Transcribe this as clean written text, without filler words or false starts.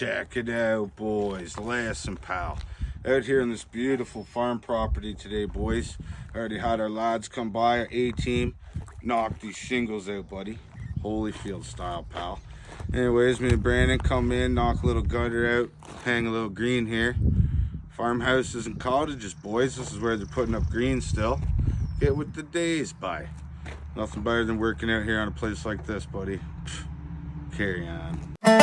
Check it out, boys. Listen, pal. Out here on this beautiful farm property today, boys. Already had our lads come by, our A-team. Knock these shingles out, buddy. Holyfield style, pal. Anyways, me and Brandon come in, knock a little gutter out, hang a little green here. Farmhouses and cottages, boys. This is where they're putting up green still. Get with the days, bye. Nothing better than working out here on a place like this, buddy. Pfft, carry on.